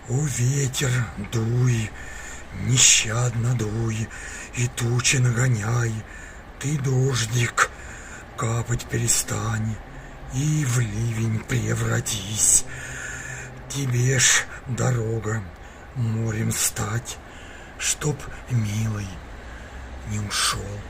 О, ветер, дуй, нещадно дуй, и тучи нагоняй, ты, дождик, капать перестань, и в ливень превратись. Тебе ж дорога морем стать, чтоб, милый, не ушел.